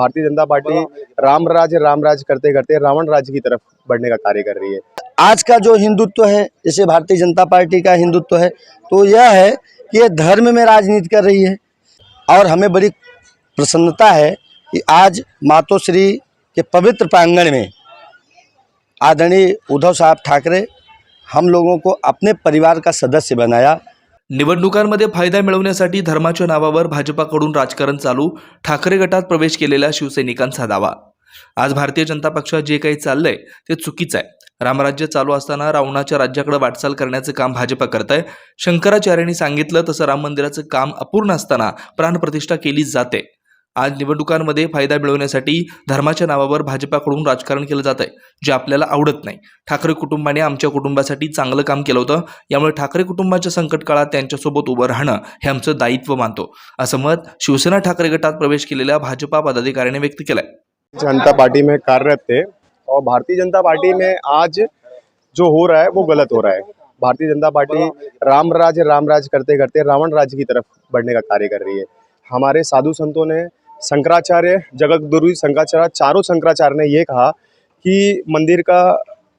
Bharatiya Janata party Ram राज करते करते रावण राज्य की तरफ बढ़ने का कार्य कर रही है। आज का जो हिंदुत्व है, जैसे भारतीय जनता पार्टी का हिंदुत्व है, तो यह है कि ये धर्म में राजनीति कर रही है। और हमें बड़ी प्रसन्नता है कि आज मातोश्री के पवित्र प्रांगण में आदरणीय उद्धव साहब ठाकरे हम लोगों को अपने परिवार का सदस्य बनाया। निवडणुकांमध्ये फायदा मिळवण्यासाठी धर्माच्या नावावर भाजपाकडून राजकारण चालू, ठाकरे गटात प्रवेश केलेल्या शिवसैनिकांचा दावा। आज भारतीय जनता पक्षात जे काही चाललंय ते चुकीचं आहे। रामराज्य चालू असताना रावणाच्या राज्याकडे वाटचाल करण्याचं काम भाजपा करतंय। शंकराचार्यांनी सांगितलं तसं राम मंदिराचं काम अपूर्ण असताना प्राणप्रतिष्ठा केली जाते। आज निवडणुकांमध्ये फायदा मिळवण्यासाठी धर्माच्या नावावर भाजपाकडून राजकारण केलं जात आहे, जे आपल्याला आवडत नाही। ठाकरे कुटुंबाने आमच्या कुटुंबासाठी चांगलं काम केलं होतं, यामुळे ठाकरे कुटुंबाच्या संकट काळात त्यांच्यासोबत उभं राहणं हे आमचं दायित्व मानतो, असं मत शिवसेना ठाकरे गटात प्रवेश केलेल्या भाजपा पदाधिकाऱ्यांनी व्यक्त केलंय। जनता पार्टी में कार्यरत थे और भारतीय जनता पार्टी में आज जो हो रहा है वो गलत हो रहा है। भारतीय जनता पार्टी राम राज करते करते रावण राज्य की तरफ बढ़ने का कार्य कर रही है। हमारे साधु संतों ने, शंकराचार्य, जगद्गुरु शंकराचार्य, चारों शंकराचार्य ने ये कहा कि मंदिर का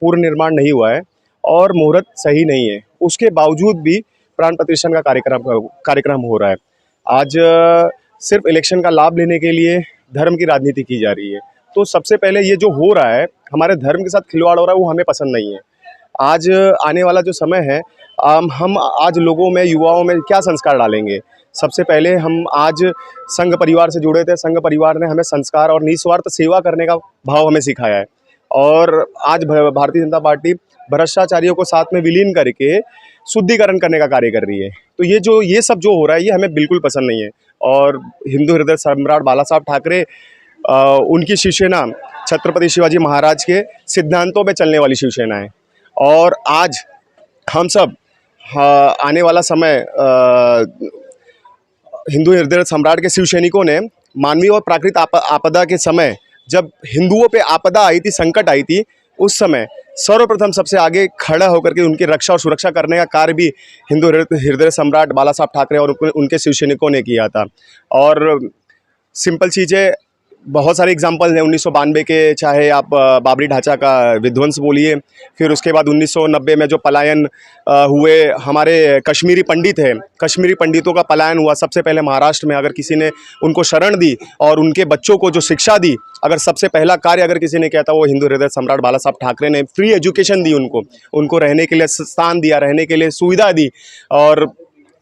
पूर्ण निर्माण नहीं हुआ है और मुहूर्त सही नहीं है, उसके बावजूद भी प्राण प्रतिष्ठा का कार्यक्रम हो रहा है। आज सिर्फ इलेक्शन का लाभ लेने के लिए धर्म की राजनीति की जा रही है। तो सबसे पहले ये जो हो रहा है, हमारे धर्म के साथ खिलवाड़ हो रहा है, वो हमें पसंद नहीं है। आज आने वाला जो समय है, हम आज लोगों में, युवाओं में क्या संस्कार डालेंगे। सबसे पहले हम आज संघ परिवार से जुड़े थे। संघ परिवार ने हमें संस्कार और निस्वार्थ सेवा करने का भाव हमें सिखाया है। और आज भारतीय जनता पार्टी भ्रष्टाचारियों को साथ में विलीन करके शुद्धिकरण करने का कार्य कर रही है। तो ये सब जो हो रहा है, ये हमें बिल्कुल पसंद नहीं है। और हिंदू हृदय सम्राट बाला साहब ठाकरे, उनकी शिवसेना छत्रपति शिवाजी महाराज के सिद्धांतों पे चलने वाली शिवसेना है। और आज हम सब आने वाला समय हिंदू हृदय सम्राट के शिव सैनिकों ने मानवीय और प्राकृतिक आपदा के समय, जब हिंदुओं पे आपदा आई थी, संकट आई थी, उस समय सर्वप्रथम सबसे आगे खड़ा होकर के उनकी रक्षा और सुरक्षा करने का कार्य भी हिंदू हृदय सम्राट बाला साहब ठाकरे और उनके शिव सैनिकों ने किया था। और सिंपल चीज़ें बहुत सारे एग्जाम्पल हैं। 1992 के, चाहे आप बाबरी ढांचा का विध्वंस बोलिए, फिर उसके बाद 1990 में जो पलायन हुए हमारे कश्मीरी पंडित हैं, कश्मीरी पंडितों का पलायन हुआ। सबसे पहले महाराष्ट्र में अगर किसी ने उनको शरण दी और उनके बच्चों को जो शिक्षा दी, अगर सबसे पहला कार्य अगर किसी ने किया था, वो हिंदू हृदय सम्राट बाला साहब ठाकरे ने। फ्री एजुकेशन दी उनको रहने के लिए स्थान दिया, रहने के लिए सुविधा दी। और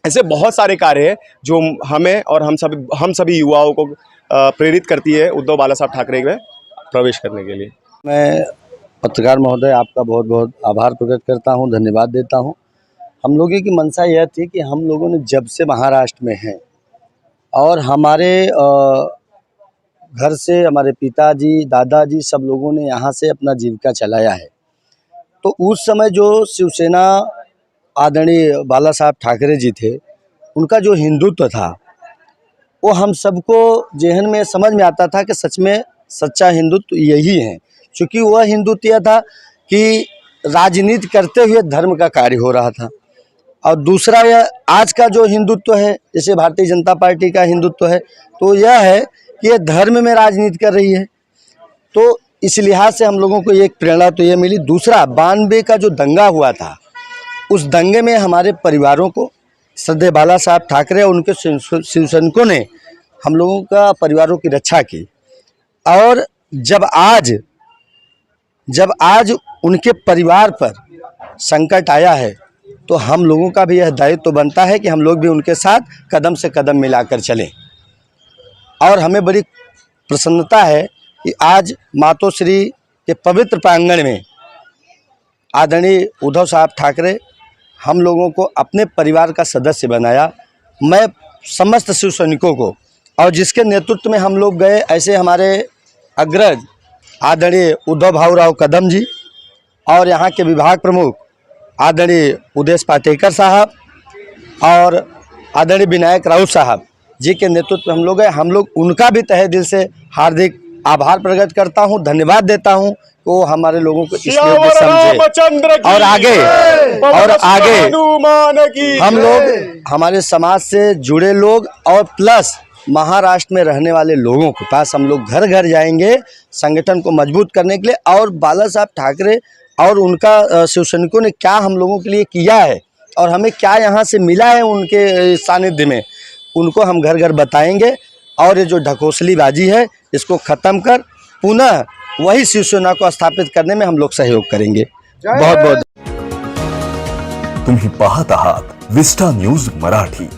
ऐसे बहुत सारे कार्य हैं जो हमें और हम सभी युवाओं को प्रेरित करती है उद्धव बाला साहब ठाकरे में प्रवेश करने के लिए। मैं पत्रकार महोदय आपका बहुत बहुत आभार प्रकट करता हूं, धन्यवाद देता हूं। हम लोगों की मंशा यह थी कि हम लोगों ने जब से महाराष्ट्र में हैं और हमारे घर से हमारे पिताजी, दादाजी सब लोगों ने यहाँ से अपना जीविका चलाया है, तो उस समय जो शिवसेना आदरणीय बाला साहब ठाकरे जी थे, उनका जो हिंदुत्व था वो हम सबको जहन में समझ में आता था कि सच में सच्चा हिंदुत्व यही है। क्योंकि वह हिंदुत्व यह था कि राजनीति करते हुए धर्म का कार्य हो रहा था। और दूसरा, यह आज का जो हिंदुत्व है, जैसे भारतीय जनता पार्टी का हिंदुत्व है, तो यह है कि यह धर्म में राजनीति कर रही है। तो इस लिहाज से हम लोगों को एक प्रेरणा तो ये मिली। दूसरा, 92 का जो दंगा हुआ था, उस दंगे में हमारे परिवारों को श्रद्धेय बाला साहब ठाकरे और उनके शिव सैनिकों ने हम लोगों का परिवारों की रक्षा की। और जब आज उनके परिवार पर संकट आया है, तो हम लोगों का भी यह दायित्व तो बनता है कि हम लोग भी उनके साथ कदम से कदम मिलाकर चलें। और हमें बड़ी प्रसन्नता है कि आज मातोश्री के पवित्र प्रांगण में आदरणीय उद्धव साहब ठाकरे हम लोगों को अपने परिवार का सदस्य बनाया। मैं समस्त शिव सैनिकों को, और जिसके नेतृत्व में हम लोग गए, ऐसे हमारे अग्रज आदरणीय उद्धव भाऊराव कदम जी और यहाँ के विभाग प्रमुख आदरणीय उदेश पाटेकर साहब और आदरणीय विनायक राउत साहब जी के नेतृत्व में हम लोग गए। हम लोग उनका भी तहे दिल से हार्दिक आभार प्रकट करता हूं, धन्यवाद देता हूं। वो हमारे लोगों को इसलिए समझे और आगे हम लोग, हमारे समाज से जुड़े लोग और प्लस महाराष्ट्र में रहने वाले लोगों के पास हम लोग घर घर जाएंगे संगठन को मजबूत करने के लिए, और बाला साहब ठाकरे और उनका शिव सैनिकों ने क्या हम लोगों के लिए किया है और हमें क्या यहाँ से मिला है उनके सानिध्य में, उनको हम घर घर बताएंगे। और ये जो ढकोसलीबाजी है इसको ख़त्म कर पुनः वही शिवसेना को स्थापित करने में हम लोग सहयोग करेंगे। बहुत बहुत तुम्ही पाहत आहात विस्टा न्यूज मराठी।